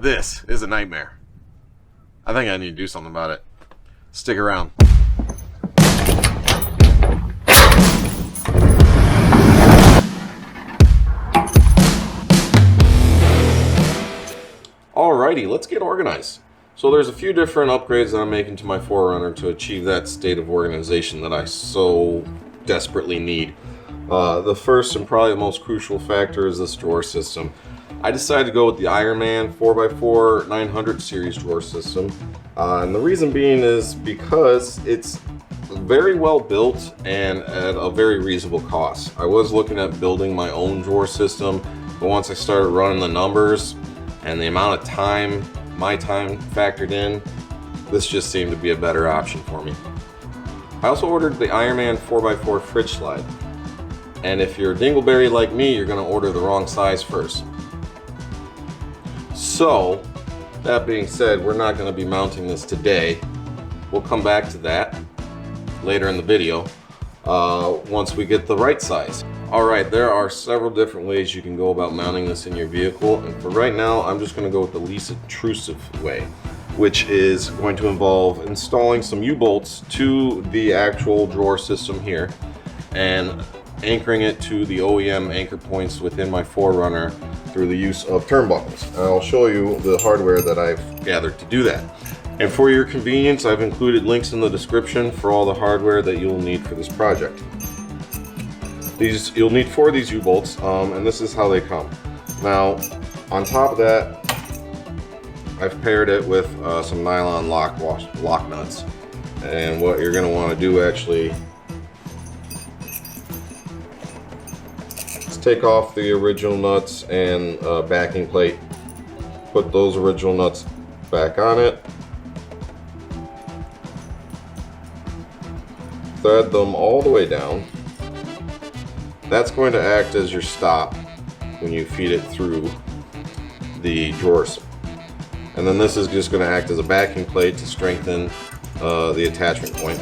This is a nightmare. I think I need to do something about it. Stick around. Alrighty, let's get organized. So there's a few different upgrades that I'm making to my 4Runner to achieve that state of organization that I so desperately need. The first and probably the most crucial factor is this drawer system. I decided to go with the Ironman4x4 900 series drawer system. And the reason being is because it's very well built and at a very reasonable cost. I was looking at building my own drawer system, but once I started running the numbers and the amount of time, my time factored in, this just seemed to be a better option for me. I also ordered the Ironman4x4 fridge slide. And if you're a dingleberry like me, you're going to order the wrong size first. So, that being said, we're not going to be mounting this today. We'll come back to that later in the video once we get the right size. Alright, there are several different ways you can go about mounting this in your vehicle, and for right now I'm just going to go with the least intrusive way, which is going to involve installing some U-bolts to the actual drawer system here and anchoring it to the OEM anchor points within my 4Runner through the use of turnbuckles. And I'll show you the hardware that I've gathered to do that. And for your convenience, I've included links in the description for all the hardware that you'll need for this project. You'll need 4 of these U-bolts, and this is how they come. Now, on top of that, I've paired it with some nylon lock nuts. And what you're going to want to do actually is take off the original nuts and backing plate, put those original nuts back on it, thread them all the way down. That's going to act as your stop when you feed it through the drawers. And then this is just going to act as a backing plate to strengthen the attachment point.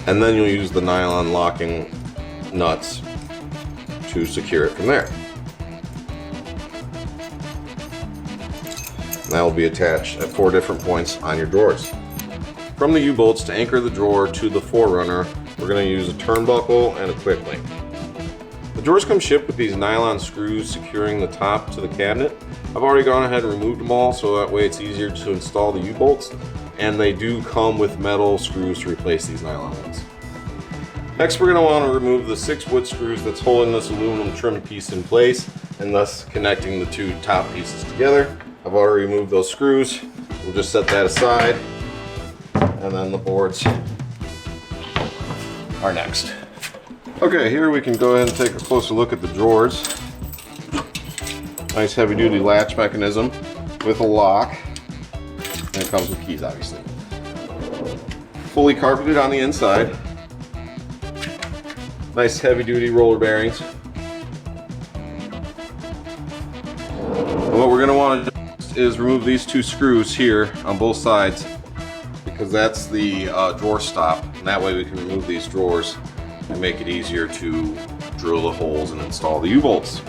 And then you'll use the nylon locking nuts to secure it from there. That will be attached at 4 different points on your drawers. From the U-bolts to anchor the drawer to the 4Runner, we're going to use a turnbuckle and a quick link. The drawers come shipped with these nylon screws securing the top to the cabinet. I've already gone ahead and removed them all, so that way it's easier to install the U-bolts, and they do come with metal screws to replace these nylon ones. Next, we're going to want to remove the 6 wood screws that's holding this aluminum trim piece in place and thus connecting the 2 top pieces together. I've already removed those screws. We'll just set that aside, and then the boards are next. Okay, here we can go ahead and take a closer look at the drawers. Nice heavy duty latch mechanism with a lock, and it comes with keys obviously. Fully carpeted on the inside. Nice heavy duty roller bearings. And what we're going to want to do is remove these 2 screws here on both sides, because that's the drawer stop, and that way we can remove these drawers and make it easier to drill the holes and install the U-bolts.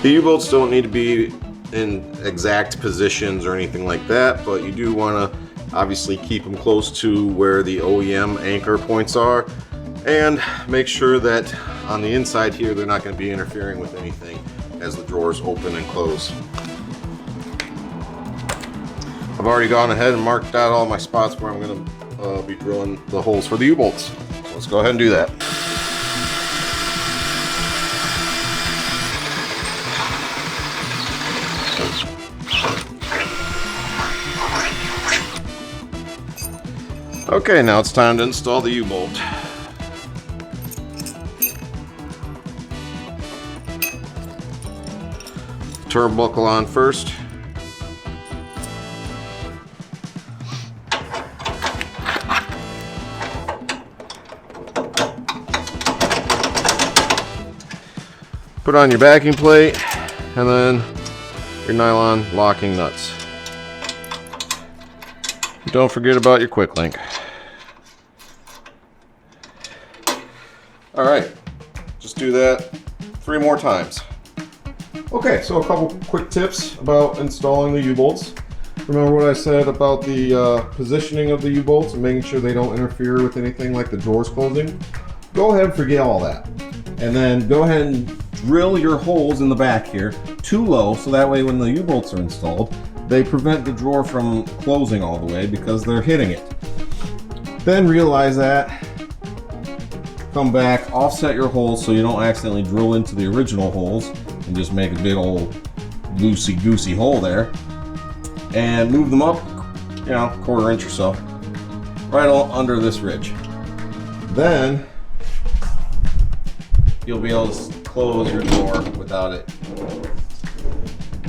The U-bolts don't need to be in exact positions or anything like that, but you do want to obviously keep them close to where the OEM anchor points are, and make sure that on the inside here they're not going to be interfering with anything as the drawers open and close. I've already gone ahead and marked out all my spots where I'm going to be drilling the holes for the U-bolts. So let's go ahead and do that. Okay, now it's time to install the U-bolt. Turnbuckle on first. Put on your backing plate and then your nylon locking nuts. Don't forget about your quick link. All right, just do that 3 more times. Okay, so a couple quick tips about installing the U-bolts. Remember what I said about the positioning of the U-bolts and making sure they don't interfere with anything like the drawers closing? Go ahead and forget all that. And then go ahead and drill your holes in the back here too low, so that way when the U-bolts are installed, they prevent the drawer from closing all the way because they're hitting it. Then realize that, come back, offset your holes so you don't accidentally drill into the original holes and just make a big old loosey-goosey hole there. And move them up, you know, 1/4 inch or so, right under this ridge. Then you'll be able to close your drawer without it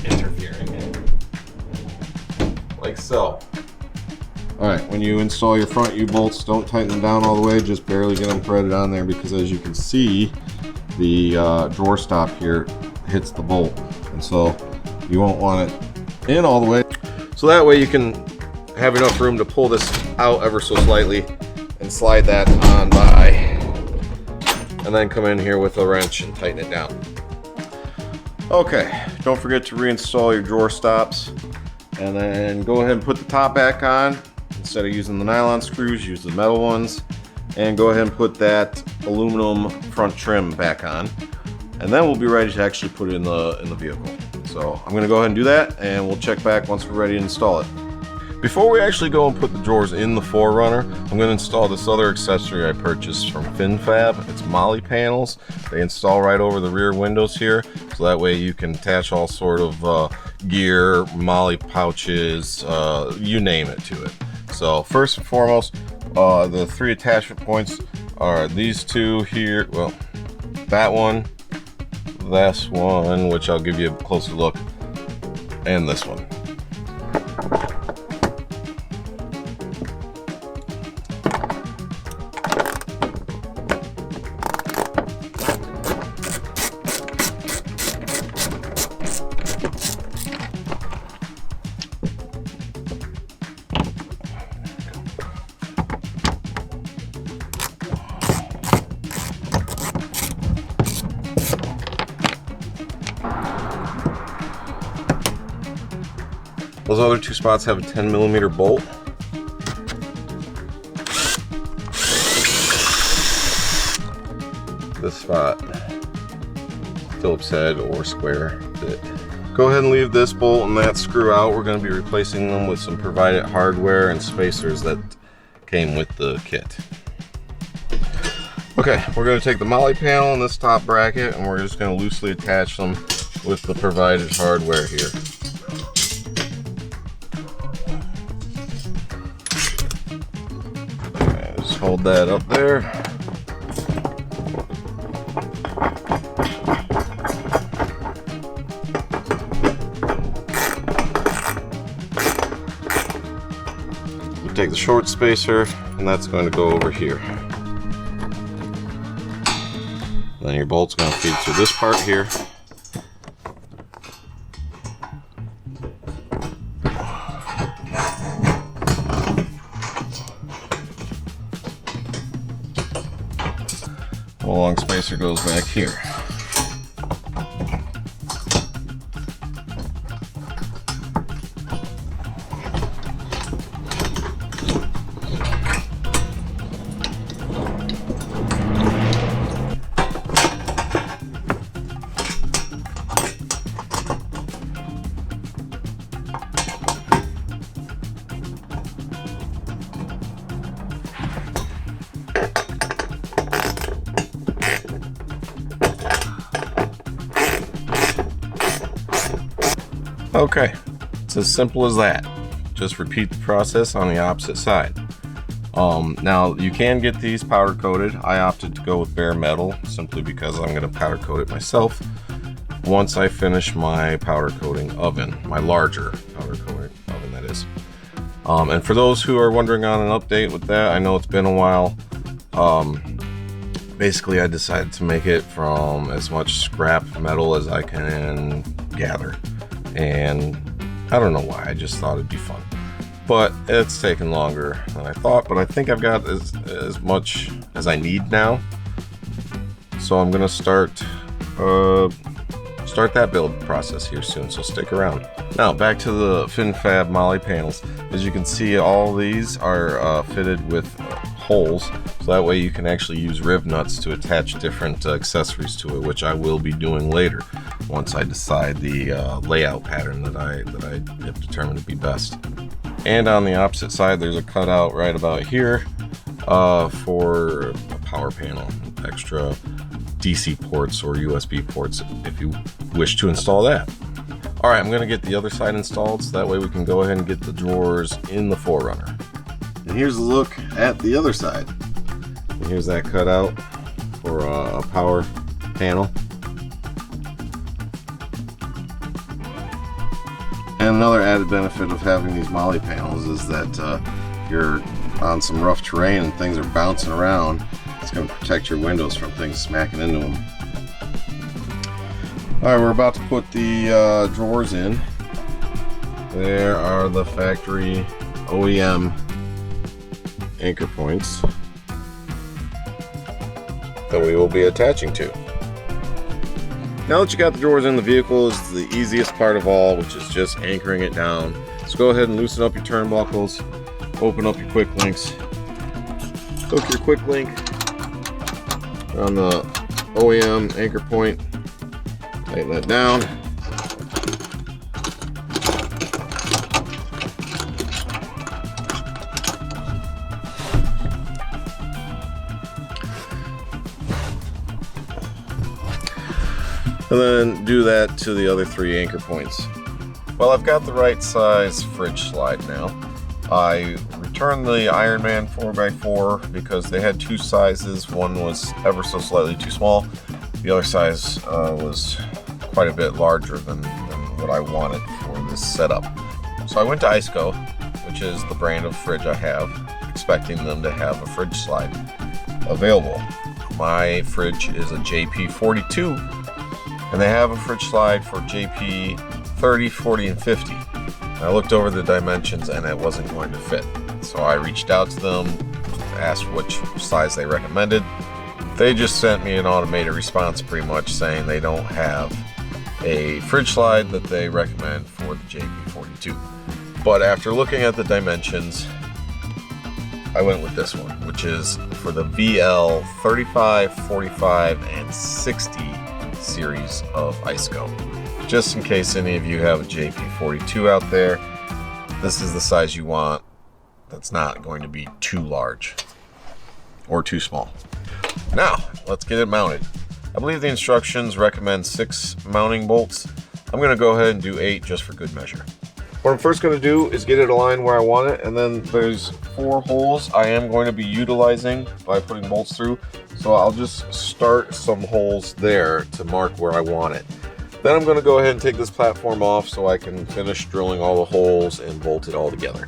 interfering, like so. All right, when you install your front U-bolts, don't tighten them down all the way, just barely get them threaded on there, because as you can see, the drawer stop here hits the bolt, and so you won't want it in all the way. So that way you can have enough room to pull this out ever so slightly and slide that on by, and then come in here with a wrench and tighten it down. Okay, don't forget to reinstall your drawer stops, and then go ahead and put the top back on. Instead of using the nylon screws, use the metal ones, and go ahead and put that aluminum front trim back on, and then we'll be ready to actually put it in the vehicle. So I'm going to go ahead and do that, and we'll check back once we're ready to install it. Before we actually go and put the drawers in the 4Runner, I'm going to install this other accessory I purchased from FinnFab. It's Molle panels. They install right over the rear windows here, so that way you can attach all sort of gear, Molle pouches, you name it to it. So first and foremost, the 3 attachment points are these 2 here. Well, that one, this one, which I'll give you a closer look, and this one. Those other 2 spots have a 10mm bolt. This spot, Phillips head or square bit. Go ahead and leave this bolt and that screw out. We're going to be replacing them with some provided hardware and spacers that came with the kit. Okay, we're going to take the Molle panel and this top bracket, and we're just going to loosely attach them with the provided hardware here. Just hold that up there. You take the short spacer, and that's going to go over here. Then your bolt's going to feed through this part here. The long spacer goes back here. Okay, it's as simple as that. Just repeat the process on the opposite side. Now you can get these powder coated. I opted to go with bare metal simply because I'm going to powder coat it myself once I finish my powder coating oven, my larger powder coating oven that is. And for those who are wondering on an update with that, I know it's been a while. Basically, I decided to make it from as much scrap metal as I can gather. And I don't know why, I just thought it'd be fun. But it's taken longer than I thought, but I think I've got as much as I need now. So I'm gonna start that build process here soon, so stick around. Now back to the FinnFab Molle panels. As you can see, all these are fitted with holes, so that way you can actually use riv nuts to attach different accessories to it, which I will be doing later once I decide the layout pattern that I have determined to be best. And on the opposite side, there's a cutout right about here for a power panel, extra DC ports or USB ports if you wish to install that. All right, I'm gonna get the other side installed so that way we can go ahead and get the drawers in the 4Runner. And here's a look at the other side. And here's that cutout for a power panel. And another added benefit of having these Molle panels is that if you're on some rough terrain and things are bouncing around, it's going to protect your windows from things smacking into them. Alright, we're about to put the drawers in. There are the factory OEM anchor points that we will be attaching to. Now that you got the drawers in the vehicle is the easiest part of all, which is just anchoring it down. So go ahead and loosen up your turnbuckles, open up your quick links, hook your quick link on the OEM anchor point, tighten that down. And then do that to the other 3 anchor points. Well, I've got the right size fridge slide now. I returned the Ironman4x4 because they had 2 sizes. One was ever so slightly too small. The other size was quite a bit larger than what I wanted for this setup. So I went to Iceco, which is the brand of fridge I have, expecting them to have a fridge slide available. My fridge is a JP42. And they have a fridge slide for JP 30, 40, and 50. I looked over the dimensions and it wasn't going to fit. So I reached out to them, asked which size they recommended. They just sent me an automated response pretty much saying they don't have a fridge slide that they recommend for the JP42. But after looking at the dimensions, I went with this one, which is for the VL 35, 45, and 60 series of Iceco. Just in case any of you have a JP42 out there, this is the size you want. That's not going to be too large or too small. Now, let's get it mounted. I believe the instructions recommend 6 mounting bolts. I'm going to go ahead and do 8 just for good measure. What I'm first going to do is get it aligned where I want it, and then there's 4 holes I am going to be utilizing by putting bolts through. So I'll just start some holes there to mark where I want it. Then I'm going to go ahead and take this platform off so I can finish drilling all the holes and bolt it all together.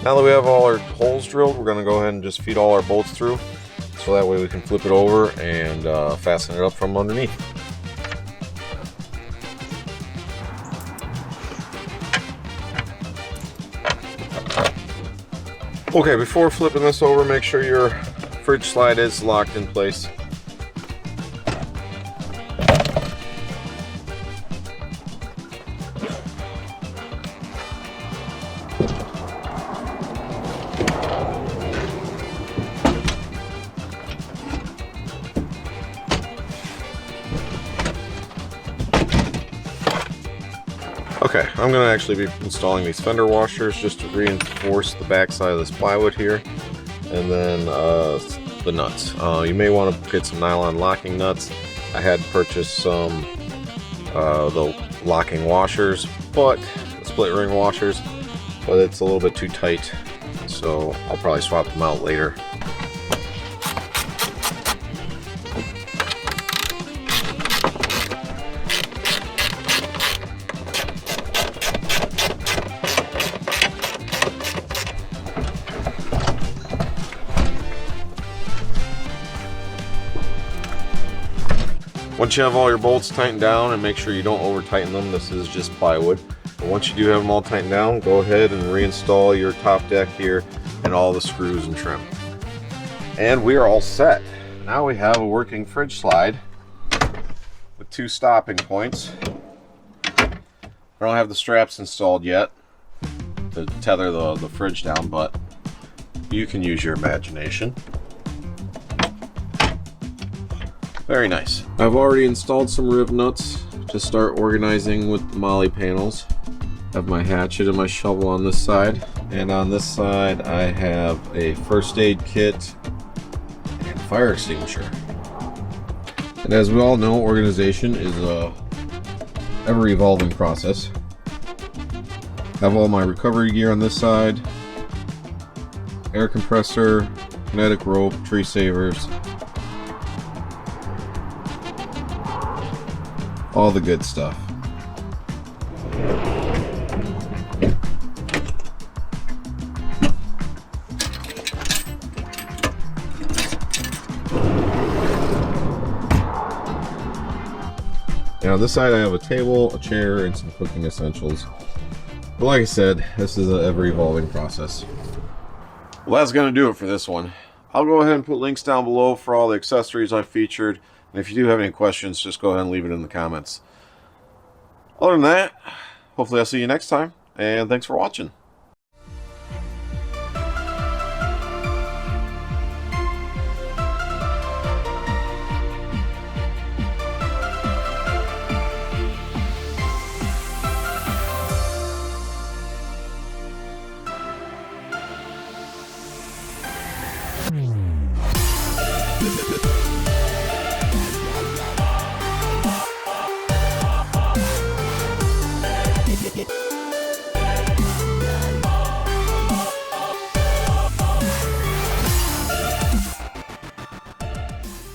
Now that we have all our holes drilled, we're going to go ahead and just feed all our bolts through, so that way we can flip it over and fasten it up from underneath. Okay, before flipping this over, make sure your fridge slide is locked in place. Okay, I'm going to actually be installing these fender washers just to reinforce the back side of this plywood here, and then the nuts. You may want to get some nylon locking nuts. I had purchased some the locking washers, but split ring washers, but it's a little bit too tight, so I'll probably swap them out later. Once you have all your bolts tightened down, and make sure you don't over tighten them, this is just plywood. But once you do have them all tightened down, go ahead and reinstall your top deck here and all the screws and trim. And we are all set. Now we have a working fridge slide with 2 stopping points. I don't have the straps installed yet to tether the fridge down, but you can use your imagination. Very nice. I've already installed some riv nuts to start organizing with the Molle panels. I have my hatchet and my shovel on this side, and on this side I have a first aid kit and fire extinguisher. And as we all know, organization is a ever-evolving process. I have all my recovery gear on this side, air compressor, kinetic rope, tree savers, all the good stuff. Now on this side I have a table, a chair, and some cooking essentials. But like I said, this is an ever-evolving process. Well, that's going to do it for this one. I'll go ahead and put links down below for all the accessories I featured. And if you do have any questions, just go ahead and leave it in the comments. Other than that, hopefully I'll see you next time, and thanks for watching.